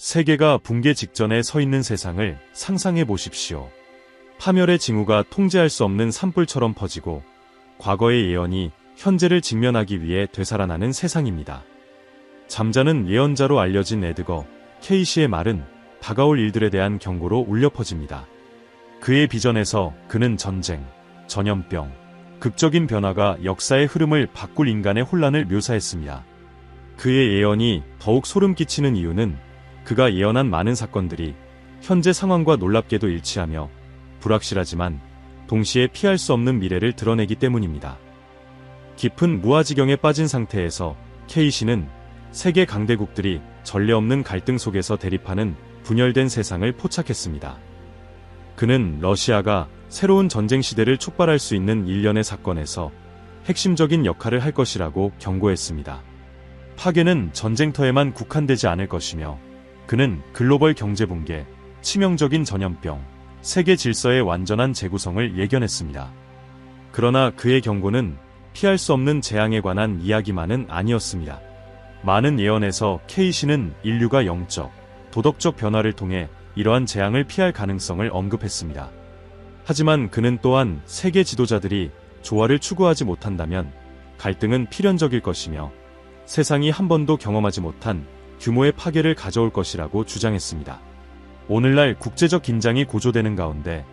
세계가 붕괴 직전에 서 있는 세상을 상상해 보십시오. 파멸의 징후가 통제할 수 없는 산불처럼 퍼지고 과거의 예언이 현재를 직면하기 위해 되살아나는 세상입니다. 잠자는 예언자로 알려진 에드거 케이시의 말은 다가올 일들에 대한 경고로 울려 퍼집니다. 그의 비전에서 그는 전쟁, 전염병, 극적인 변화가 역사의 흐름을 바꿀 인간의 혼란을 묘사했습니다. 그의 예언이 더욱 소름 끼치는 이유는 그가 예언한 많은 사건들이 현재 상황과 놀랍게도 일치하며 불확실하지만 동시에 피할 수 없는 미래를 드러내기 때문입니다. 깊은 무아지경에 빠진 상태에서 케이시는 세계 강대국들이 전례 없는 갈등 속에서 대립하는 분열된 세상을 포착했습니다. 그는 러시아가 새로운 전쟁 시대를 촉발할 수 있는 일련의 사건에서 핵심적인 역할을 할 것이라고 경고했습니다. 파괴는 전쟁터에만 국한되지 않을 것이며 그는 글로벌 경제 붕괴, 치명적인 전염병, 세계 질서의 완전한 재구성을 예견했습니다. 그러나 그의 경고는 피할 수 없는 재앙에 관한 이야기만은 아니었습니다. 많은 예언에서 케이시는 인류가 영적, 도덕적 변화를 통해 이러한 재앙을 피할 가능성을 언급했습니다. 하지만 그는 또한 세계 지도자들이 조화를 추구하지 못한다면 갈등은 필연적일 것이며 세상이 한 번도 경험하지 못한 규모의 파괴를 가져올 것이라고 주장했습니다. 오늘날 국제적 긴장이 고조되는 가운데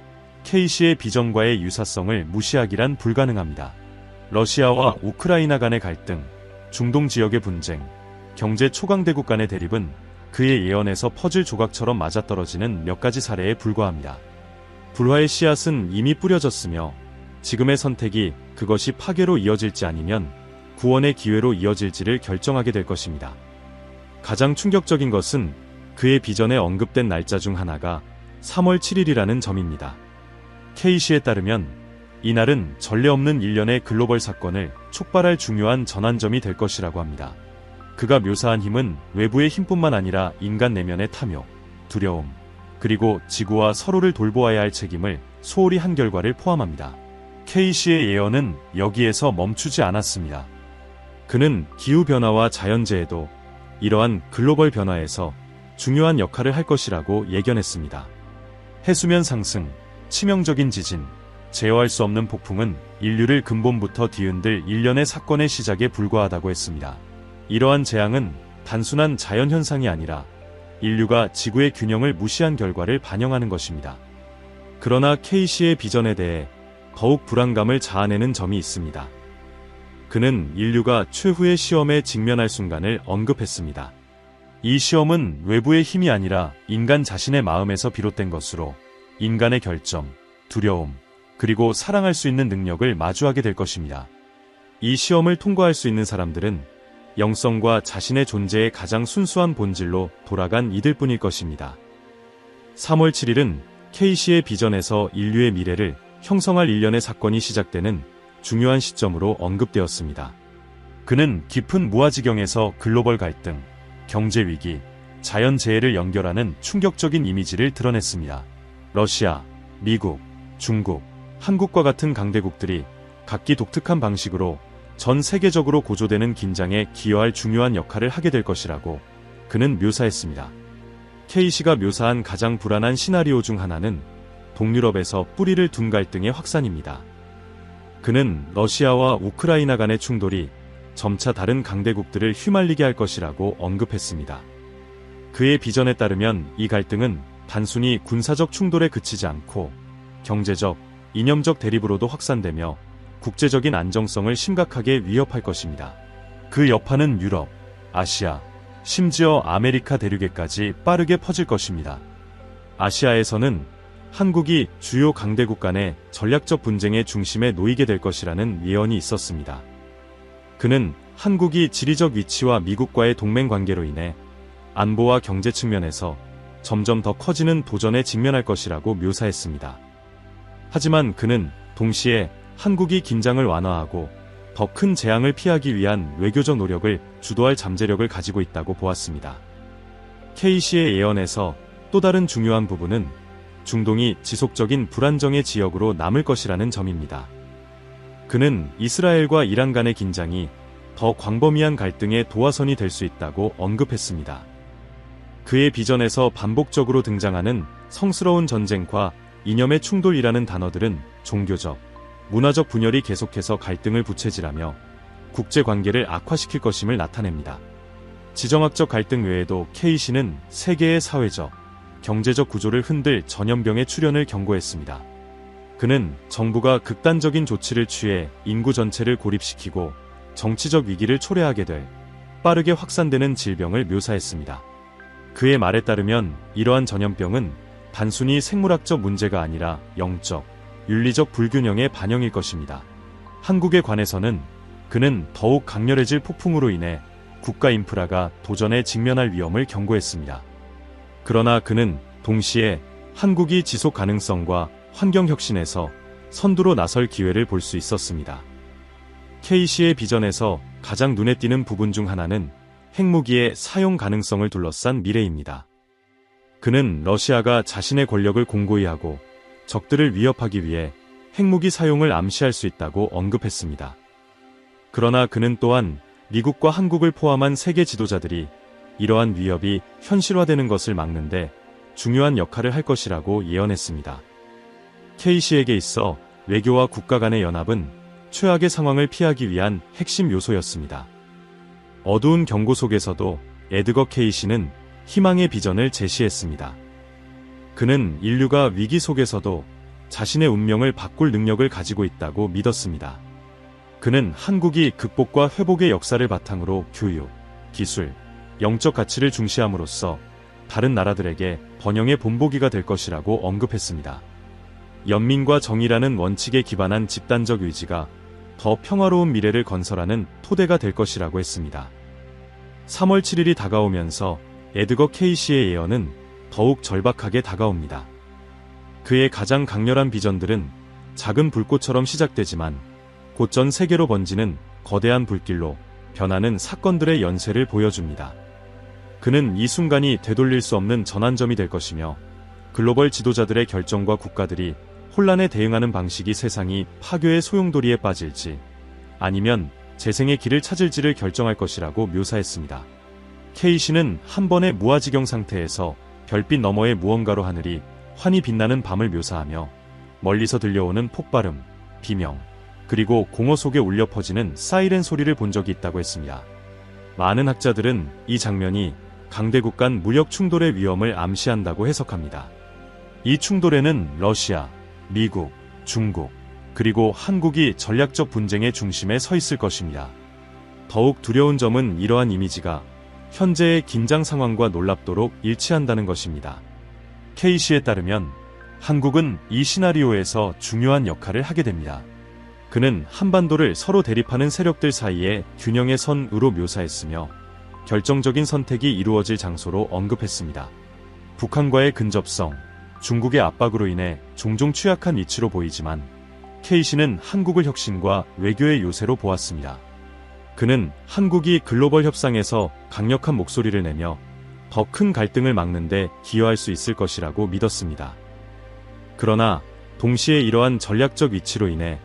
케이시의 비전과의 유사성을 무시하기란 불가능합니다. 러시아와 우크라이나 간의 갈등, 중동 지역의 분쟁, 경제 초강대국 간의 대립은 그의 예언에서 퍼즐 조각처럼 맞아떨어지는 몇 가지 사례에 불과합니다. 불화의 씨앗은 이미 뿌려졌으며 지금의 선택이 그것이 파괴로 이어질지 아니면 구원의 기회로 이어질지를 결정하게 될 것입니다. 가장 충격적인 것은 그의 비전에 언급된 날짜 중 하나가 3월 7일이라는 점입니다. 케이시에 따르면 이날은 전례 없는 일련의 글로벌 사건을 촉발할 중요한 전환점이 될 것이라고 합니다. 그가 묘사한 힘은 외부의 힘뿐만 아니라 인간 내면의 탐욕, 두려움, 그리고 지구와 서로를 돌보아야 할 책임을 소홀히 한 결과를 포함합니다. 케이시의 예언은 여기에서 멈추지 않았습니다. 그는 기후변화와 자연재해도 이러한 글로벌 변화에서 중요한 역할을 할 것이라고 예견했습니다. 해수면 상승, 치명적인 지진, 제어할 수 없는 폭풍은 인류를 근본부터 뒤흔들 일련의 사건의 시작에 불과하다고 했습니다. 이러한 재앙은 단순한 자연현상이 아니라 인류가 지구의 균형을 무시한 결과를 반영하는 것입니다. 그러나 케이시의 비전에 대해 더욱 불안감을 자아내는 점이 있습니다. 그는 인류가 최후의 시험에 직면할 순간을 언급했습니다. 이 시험은 외부의 힘이 아니라 인간 자신의 마음에서 비롯된 것으로 인간의 결점, 두려움, 그리고 사랑할 수 있는 능력을 마주하게 될 것입니다. 이 시험을 통과할 수 있는 사람들은 영성과 자신의 존재의 가장 순수한 본질로 돌아간 이들뿐일 것입니다. 3월 7일은 케이시의 비전에서 인류의 미래를 형성할 일련의 사건이 시작되는 중요한 시점으로 언급되었습니다. 그는 깊은 무아지경에서 글로벌 갈등, 경제 위기, 자연재해를 연결하는 충격적인 이미지를 드러냈습니다. 러시아, 미국, 중국, 한국과 같은 강대국들이 각기 독특한 방식으로 전 세계적으로 고조되는 긴장에 기여할 중요한 역할을 하게 될 것이라고 그는 묘사했습니다. 케이시가 묘사한 가장 불안한 시나리오 중 하나는 동유럽에서 뿌리를 둔 갈등의 확산입니다. 그는 러시아와 우크라이나 간의 충돌이 점차 다른 강대국들을 휘말리게 할 것이라고 언급했습니다. 그의 비전에 따르면 이 갈등은 단순히 군사적 충돌에 그치지 않고 경제적, 이념적 대립으로도 확산되며 국제적인 안정성을 심각하게 위협할 것입니다. 그 여파는 유럽, 아시아, 심지어 아메리카 대륙에까지 빠르게 퍼질 것입니다. 아시아에서는 한국이 주요 강대국 간의 전략적 분쟁의 중심에 놓이게 될 것이라는 예언이 있었습니다. 그는 한국이 지리적 위치와 미국과의 동맹 관계로 인해 안보와 경제 측면에서 점점 더 커지는 도전에 직면할 것이라고 묘사했습니다. 하지만 그는 동시에 한국이 긴장을 완화하고 더 큰 재앙을 피하기 위한 외교적 노력을 주도할 잠재력을 가지고 있다고 보았습니다. 케이시의 예언에서 또 다른 중요한 부분은 중동이 지속적인 불안정의 지역으로 남을 것이라는 점입니다. 그는 이스라엘과 이란 간의 긴장이 더 광범위한 갈등의 도화선이 될 수 있다고 언급했습니다. 그의 비전에서 반복적으로 등장하는 성스러운 전쟁과 이념의 충돌이라는 단어들은 종교적, 문화적 분열이 계속해서 갈등을 부채질하며 국제관계를 악화시킬 것임을 나타냅니다. 지정학적 갈등 외에도 케이시는 세계의 사회적, 경제적 구조를 흔들 전염병의 출현을 경고했습니다. 그는 정부가 극단적인 조치를 취해 인구 전체를 고립시키고 정치적 위기를 초래하게 될 빠르게 확산되는 질병을 묘사했습니다. 그의 말에 따르면 이러한 전염병은 단순히 생물학적 문제가 아니라 영적, 윤리적 불균형의 반영일 것입니다. 한국에 관해서는 그는 더욱 강렬해질 폭풍으로 인해 국가 인프라가 도전에 직면할 위험을 경고했습니다. 그러나 그는 동시에 한국이 지속 가능성과 환경 혁신에서 선두로 나설 기회를 볼 수 있었습니다. 케이시의 비전에서 가장 눈에 띄는 부분 중 하나는 핵무기의 사용 가능성을 둘러싼 미래입니다. 그는 러시아가 자신의 권력을 공고히 하고 적들을 위협하기 위해 핵무기 사용을 암시할 수 있다고 언급했습니다. 그러나 그는 또한 미국과 한국을 포함한 세계 지도자들이 이러한 위협이 현실화되는 것을 막는데 중요한 역할을 할 것이라고 예언했습니다. 케이시에게 있어 외교와 국가 간의 연합은 최악의 상황을 피하기 위한 핵심 요소였습니다. 어두운 경고 속에서도 에드거 케이시는 희망의 비전을 제시했습니다. 그는 인류가 위기 속에서도 자신의 운명을 바꿀 능력을 가지고 있다고 믿었습니다. 그는 한국이 극복과 회복의 역사를 바탕으로 교육, 기술, 영적 가치를 중시함으로써 다른 나라들에게 번영의 본보기가 될 것이라고 언급했습니다. 연민과 정의라는 원칙에 기반한 집단적 의지가 더 평화로운 미래를 건설하는 토대가 될 것이라고 했습니다. 3월 7일이 다가오면서 에드거 케이시의 예언은 더욱 절박하게 다가옵니다. 그의 가장 강렬한 비전들은 작은 불꽃처럼 시작되지만 곧 전 세계로 번지는 거대한 불길로 변하는 사건들의 연쇄를 보여줍니다. 그는 이 순간이 되돌릴 수 없는 전환점이 될 것이며 글로벌 지도자들의 결정과 국가들이 혼란에 대응하는 방식이 세상이 파괴의 소용돌이에 빠질지 아니면 재생의 길을 찾을지를 결정할 것이라고 묘사했습니다. 케이시는 한 번의 무아지경 상태에서 별빛 너머의 무언가로 하늘이 환히 빛나는 밤을 묘사하며 멀리서 들려오는 폭발음, 비명, 그리고 공허 속에 울려 퍼지는 사이렌 소리를 본 적이 있다고 했습니다. 많은 학자들은 이 장면이 강대국 간 무력 충돌의 위험을 암시한다고 해석합니다. 이 충돌에는 러시아, 미국, 중국, 그리고 한국이 전략적 분쟁의 중심에 서 있을 것입니다. 더욱 두려운 점은 이러한 이미지가 현재의 긴장 상황과 놀랍도록 일치한다는 것입니다. 케이시에 따르면 한국은 이 시나리오에서 중요한 역할을 하게 됩니다. 그는 한반도를 서로 대립하는 세력들 사이에 균형의 선으로 묘사했으며 결정적인 선택이 이루어질 장소로 언급했습니다. 북한과의 근접성, 중국의 압박으로 인해 종종 취약한 위치로 보이지만 케이시는 한국을 혁신과 외교의 요새로 보았습니다. 그는 한국이 글로벌 협상에서 강력한 목소리를 내며 더 큰 갈등을 막는 데 기여할 수 있을 것이라고 믿었습니다. 그러나 동시에 이러한 전략적 위치로 인해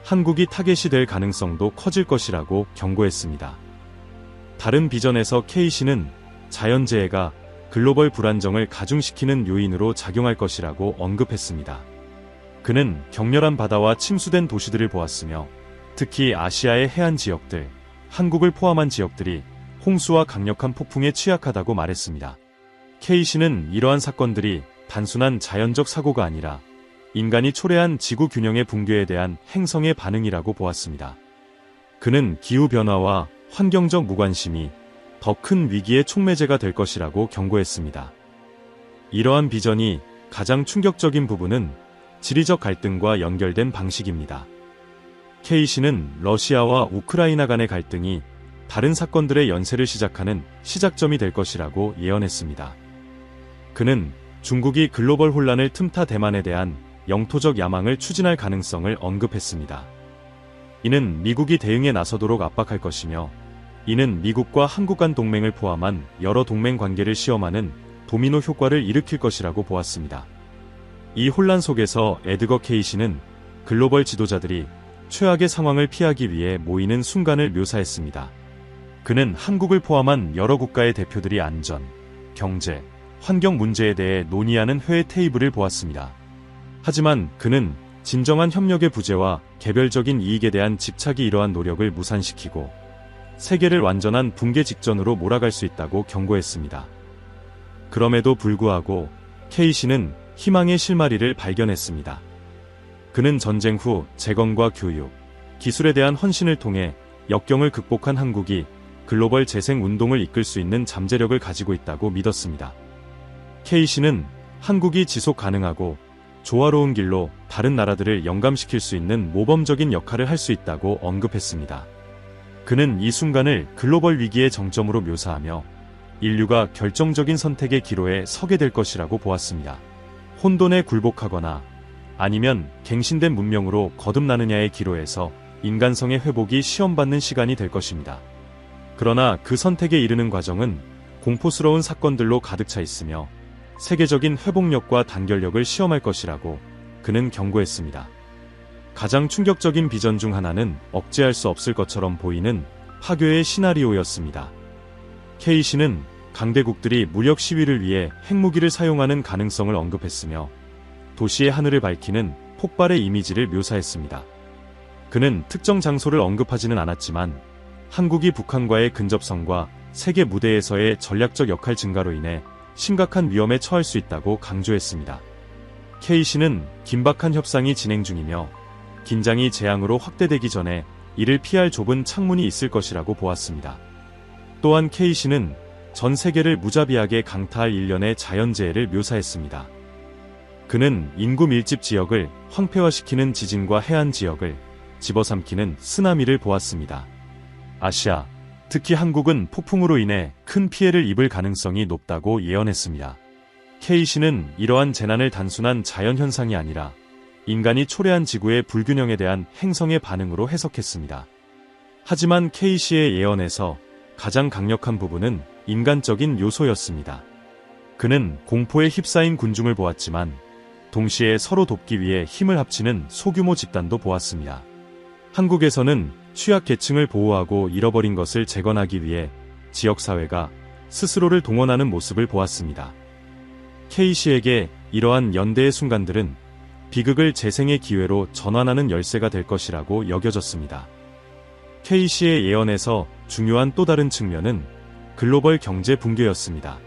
한국이 타겟이 될 가능성도 커질 것이라고 경고했습니다. 다른 비전에서 케이시는 자연재해가 글로벌 불안정을 가중시키는 요인으로 작용할 것이라고 언급했습니다. 그는 격렬한 바다와 침수된 도시들을 보았으며 특히 아시아의 해안 지역들, 한국을 포함한 지역들이 홍수와 강력한 폭풍에 취약하다고 말했습니다. 케이시는 이러한 사건들이 단순한 자연적 사고가 아니라 인간이 초래한 지구 균형의 붕괴에 대한 행성의 반응이라고 보았습니다. 그는 기후변화와 환경적 무관심이 더 큰 위기의 촉매제가 될 것이라고 경고했습니다. 이러한 비전이 가장 충격적인 부분은 지리적 갈등과 연결된 방식입니다. 케이시는 러시아와 우크라이나 간의 갈등이 다른 사건들의 연쇄를 시작하는 시작점이 될 것이라고 예언했습니다. 그는 중국이 글로벌 혼란을 틈타 대만에 대한 영토적 야망을 추진할 가능성을 언급했습니다. 이는 미국이 대응에 나서도록 압박할 것이며 이는 미국과 한국 간 동맹을 포함한 여러 동맹 관계를 시험하는 도미노 효과를 일으킬 것이라고 보았습니다. 이 혼란 속에서 에드거 케이시는 글로벌 지도자들이 최악의 상황을 피하기 위해 모이는 순간을 묘사했습니다. 그는 한국을 포함한 여러 국가의 대표들이 안전, 경제, 환경 문제에 대해 논의하는 회의 테이블을 보았습니다. 하지만 그는 진정한 협력의 부재와 개별적인 이익에 대한 집착이 이러한 노력을 무산시키고 세계를 완전한 붕괴 직전으로 몰아갈 수 있다고 경고했습니다. 그럼에도 불구하고 케이시는 희망의 실마리를 발견했습니다. 그는 전쟁 후 재건과 교육, 기술에 대한 헌신을 통해 역경을 극복한 한국이 글로벌 재생 운동을 이끌 수 있는 잠재력을 가지고 있다고 믿었습니다. 케이시는 한국이 지속 가능하고 조화로운 길로 다른 나라들을 영감시킬 수 있는 모범적인 역할을 할 수 있다고 언급했습니다. 그는 이 순간을 글로벌 위기의 정점으로 묘사하며 인류가 결정적인 선택의 기로에 서게 될 것이라고 보았습니다. 혼돈에 굴복하거나 아니면 갱신된 문명으로 거듭나느냐의 기로에서 인간성의 회복이 시험받는 시간이 될 것입니다. 그러나 그 선택에 이르는 과정은 공포스러운 사건들로 가득 차 있으며 세계적인 회복력과 단결력을 시험할 것이라고 그는 경고했습니다. 가장 충격적인 비전 중 하나는 억제할 수 없을 것처럼 보이는 파괴의 시나리오였습니다. 케이시는 강대국들이 무력 시위를 위해 핵무기를 사용하는 가능성을 언급했으며 도시의 하늘을 밝히는 폭발의 이미지를 묘사했습니다. 그는 특정 장소를 언급하지는 않았지만 한국이 북한과의 근접성과 세계 무대에서의 전략적 역할 증가로 인해 심각한 위험에 처할 수 있다고 강조했습니다. 케이시는 긴박한 협상이 진행 중이며 긴장이 재앙으로 확대되기 전에 이를 피할 좁은 창문이 있을 것이라고 보았습니다. 또한 케이시는 전 세계를 무자비하게 강타할 일련의 자연재해를 묘사했습니다. 그는 인구 밀집 지역을 황폐화시키는 지진과 해안 지역을 집어삼키는 쓰나미를 보았습니다. 아시아, 특히 한국은 폭풍으로 인해 큰 피해를 입을 가능성이 높다고 예언했습니다. 케이시는 이러한 재난을 단순한 자연현상이 아니라 인간이 초래한 지구의 불균형에 대한 행성의 반응으로 해석했습니다. 하지만 케이시의 예언에서 가장 강력한 부분은 인간적인 요소였습니다. 그는 공포에 휩싸인 군중을 보았지만 동시에 서로 돕기 위해 힘을 합치는 소규모 집단도 보았습니다. 한국에서는 취약계층을 보호하고 잃어버린 것을 재건하기 위해 지역사회가 스스로를 동원하는 모습을 보았습니다. 케이시에게 이러한 연대의 순간들은 비극을 재생의 기회로 전환하는 열쇠가 될 것이라고 여겨졌습니다. 케이시의 예언에서 중요한 또 다른 측면은 글로벌 경제 붕괴였습니다.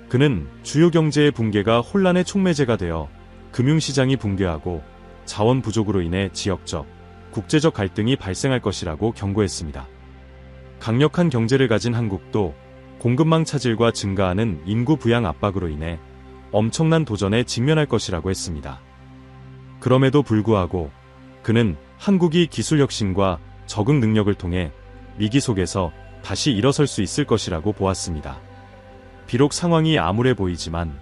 그는 주요 경제의 붕괴가 혼란의 촉매제가 되어 금융시장이 붕괴하고 자원 부족으로 인해 지역적, 국제적 갈등이 발생할 것이라고 경고했습니다. 강력한 경제를 가진 한국도 공급망 차질과 증가하는 인구 부양 압박으로 인해 엄청난 도전에 직면할 것이라고 했습니다. 그럼에도 불구하고 그는 한국이 기술 혁신과 적응 능력을 통해 위기 속에서 다시 일어설 수 있을 것이라고 보았습니다. 비록 상황이 암울해 보이지만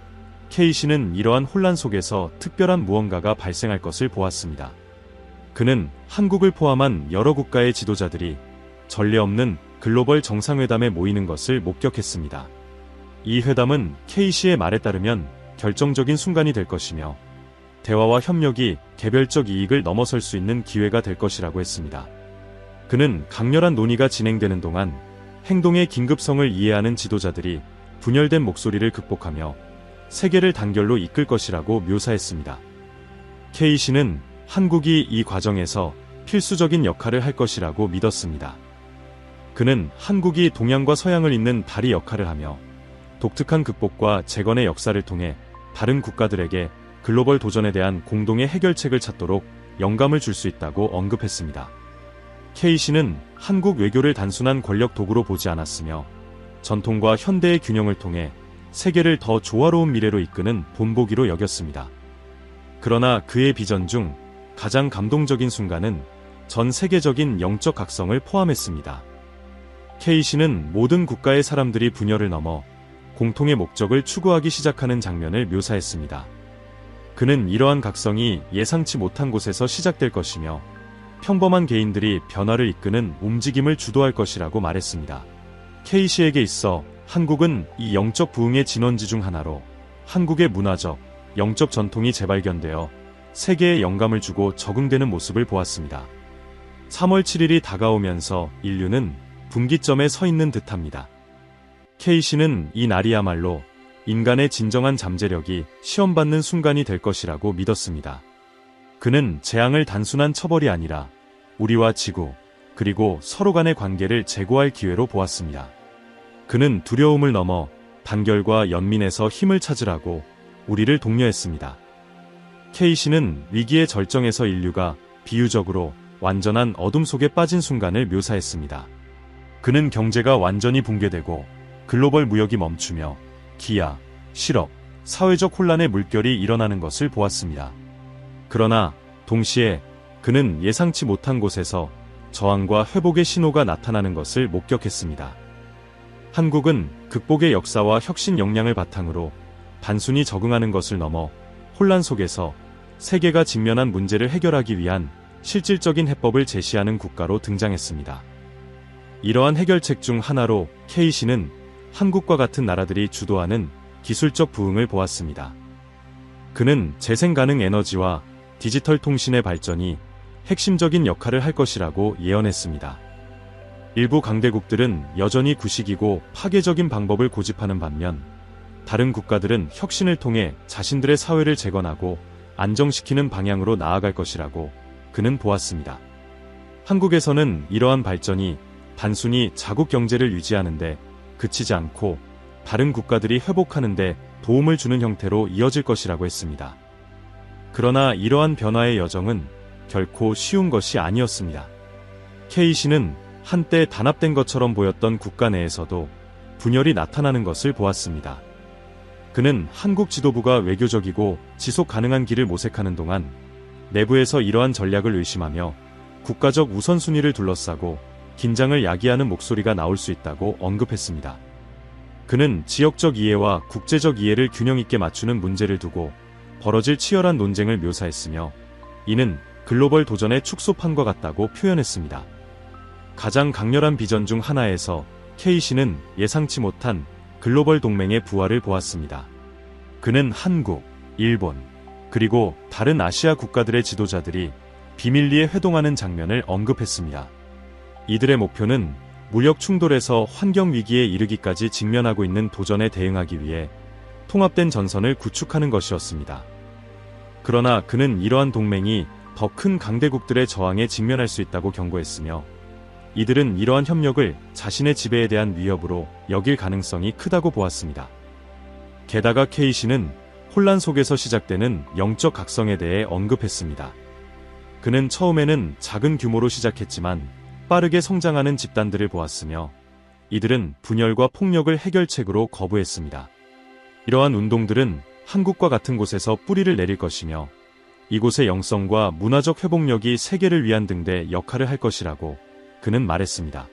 케이시는 이러한 혼란 속에서 특별한 무언가가 발생할 것을 보았습니다. 그는 한국을 포함한 여러 국가의 지도자들이 전례 없는 글로벌 정상회담에 모이는 것을 목격했습니다. 이 회담은 케이시의 말에 따르면 결정적인 순간이 될 것이며 대화와 협력이 개별적 이익을 넘어설 수 있는 기회가 될 것이라고 했습니다. 그는 강렬한 논의가 진행되는 동안 행동의 긴급성을 이해하는 지도자들이 분열된 목소리를 극복하며 세계를 단결로 이끌 것이라고 묘사했습니다. 케이시는 한국이 이 과정에서 필수적인 역할을 할 것이라고 믿었습니다. 그는 한국이 동양과 서양을 잇는 다리 역할을 하며 독특한 극복과 재건의 역사를 통해 다른 국가들에게 글로벌 도전에 대한 공동의 해결책을 찾도록 영감을 줄 수 있다고 언급했습니다. 케이시는 한국 외교를 단순한 권력 도구로 보지 않았으며 전통과 현대의 균형을 통해 세계를 더 조화로운 미래로 이끄는 본보기로 여겼습니다. 그러나 그의 비전 중 가장 감동적인 순간은 전 세계적인 영적 각성을 포함했습니다. 케이시는 모든 국가의 사람들이 분열을 넘어 공통의 목적을 추구하기 시작하는 장면을 묘사했습니다. 그는 이러한 각성이 예상치 못한 곳에서 시작될 것이며 평범한 개인들이 변화를 이끄는 움직임을 주도할 것이라고 말했습니다. 케이시에게 있어 한국은 이 영적 부흥의 진원지 중 하나로 한국의 문화적, 영적 전통이 재발견되어 세계에 영감을 주고 적응되는 모습을 보았습니다. 3월 7일이 다가오면서 인류는 분기점에 서 있는 듯합니다. 케이시는 이 날이야말로 인간의 진정한 잠재력이 시험받는 순간이 될 것이라고 믿었습니다. 그는 재앙을 단순한 처벌이 아니라 우리와 지구, 그리고 서로 간의 관계를 재고할 기회로 보았습니다. 그는 두려움을 넘어 단결과 연민에서 힘을 찾으라고 우리를 독려했습니다. 케이시는 위기의 절정에서 인류가 비유적으로 완전한 어둠 속에 빠진 순간을 묘사했습니다. 그는 경제가 완전히 붕괴되고 글로벌 무역이 멈추며 기아, 실업, 사회적 혼란의 물결이 일어나는 것을 보았습니다. 그러나 동시에 그는 예상치 못한 곳에서 저항과 회복의 신호가 나타나는 것을 목격했습니다. 한국은 극복의 역사와 혁신 역량을 바탕으로 단순히 적응하는 것을 넘어 혼란 속에서 세계가 직면한 문제를 해결하기 위한 실질적인 해법을 제시하는 국가로 등장했습니다. 이러한 해결책 중 하나로 케이시는 한국과 같은 나라들이 주도하는 기술적 부흥을 보았습니다. 그는 재생 가능 에너지와 디지털 통신의 발전이 핵심적인 역할을 할 것이라고 예언했습니다. 일부 강대국들은 여전히 구식이고 파괴적인 방법을 고집하는 반면 다른 국가들은 혁신을 통해 자신들의 사회를 재건하고 안정시키는 방향으로 나아갈 것이라고 그는 보았습니다. 한국에서는 이러한 발전이 단순히 자국 경제를 유지하는데 그치지 않고 다른 국가들이 회복하는데 도움을 주는 형태로 이어질 것이라고 했습니다. 그러나 이러한 변화의 여정은 결코 쉬운 것이 아니었습니다. 케이시는 한때 단합된 것처럼 보였던 국가 내에서도 분열이 나타나는 것을 보았습니다. 그는 한국 지도부가 외교적이고 지속 가능한 길을 모색하는 동안 내부에서 이러한 전략을 의심하며 국가적 우선순위를 둘러싸고 긴장을 야기하는 목소리가 나올 수 있다고 언급했습니다. 그는 지역적 이해와 국제적 이해를 균형 있게 맞추는 문제를 두고 벌어질 치열한 논쟁을 묘사했으며 이는 글로벌 도전의 축소판과 같다고 표현했습니다. 가장 강렬한 비전 중 하나에서 케이시는 예상치 못한 글로벌 동맹의 부활을 보았습니다. 그는 한국, 일본, 그리고 다른 아시아 국가들의 지도자들이 비밀리에 회동하는 장면을 언급했습니다. 이들의 목표는 무력 충돌에서 환경 위기에 이르기까지 직면하고 있는 도전에 대응하기 위해 통합된 전선을 구축하는 것이었습니다. 그러나 그는 이러한 동맹이 더 큰 강대국들의 저항에 직면할 수 있다고 경고했으며 이들은 이러한 협력을 자신의 지배에 대한 위협으로 여길 가능성이 크다고 보았습니다. 게다가 케이시는 혼란 속에서 시작되는 영적 각성에 대해 언급했습니다. 그는 처음에는 작은 규모로 시작했지만 빠르게 성장하는 집단들을 보았으며 이들은 분열과 폭력을 해결책으로 거부했습니다. 이러한 운동들은 한국과 같은 곳에서 뿌리를 내릴 것이며 이곳의 영성과 문화적 회복력이 세계를 위한 등대 역할을 할 것이라고 그는 말했습니다.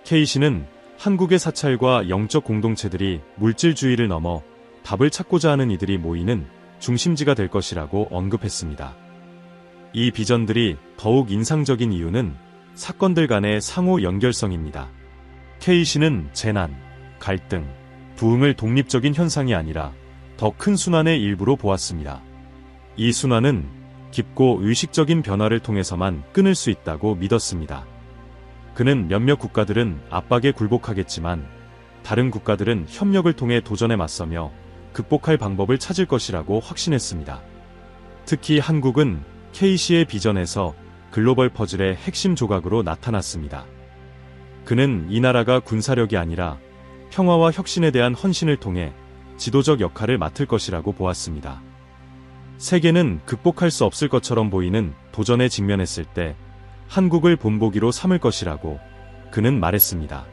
케이시는 한국의 사찰과 영적 공동체들이 물질주의를 넘어 답을 찾고자 하는 이들이 모이는 중심지가 될 것이라고 언급했습니다. 이 비전들이 더욱 인상적인 이유는 사건들 간의 상호 연결성입니다. 케이시는 재난, 갈등, 부흥을 독립적인 현상이 아니라 더 큰 순환의 일부로 보았습니다. 이 순환은 깊고 의식적인 변화를 통해서만 끊을 수 있다고 믿었습니다. 그는 몇몇 국가들은 압박에 굴복하겠지만 다른 국가들은 협력을 통해 도전에 맞서며 극복할 방법을 찾을 것이라고 확신했습니다. 특히 한국은 케이시의 비전에서 글로벌 퍼즐의 핵심 조각으로 나타났습니다. 그는 이 나라가 군사력이 아니라 평화와 혁신에 대한 헌신을 통해 지도적 역할을 맡을 것이라고 보았습니다. 세계는 극복할 수 없을 것처럼 보이는 도전에 직면했을 때 한국을 본보기로 삼을 것이라고 그는 말했습니다.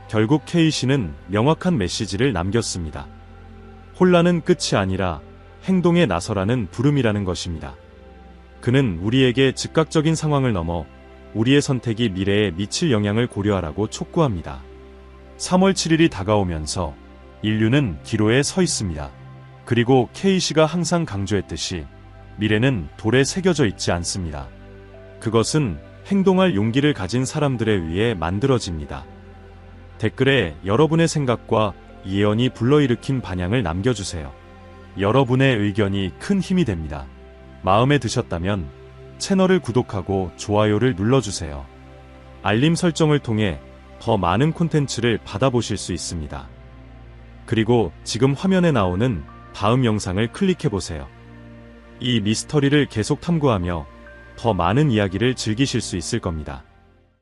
결국 케이시는 명확한 메시지를 남겼습니다. 혼란은 끝이 아니라 행동에 나서라는 부름이라는 것입니다. 그는 우리에게 즉각적인 상황을 넘어 우리의 선택이 미래에 미칠 영향을 고려하라고 촉구합니다. 3월 7일이 다가오면서 인류는 기로에 서 있습니다. 그리고 케이시가 항상 강조했듯이 미래는 돌에 새겨져 있지 않습니다. 그것은 행동할 용기를 가진 사람들에 의해 만들어집니다. 댓글에 여러분의 생각과 이 예언이 불러일으킨 반향을 남겨주세요. 여러분의 의견이 큰 힘이 됩니다. 마음에 드셨다면 채널을 구독하고 좋아요를 눌러주세요. 알림 설정을 통해 더 많은 콘텐츠를 받아보실 수 있습니다. 그리고 지금 화면에 나오는 다음 영상을 클릭해보세요. 이 미스터리를 계속 탐구하며 더 많은 이야기를 즐기실 수 있을 겁니다.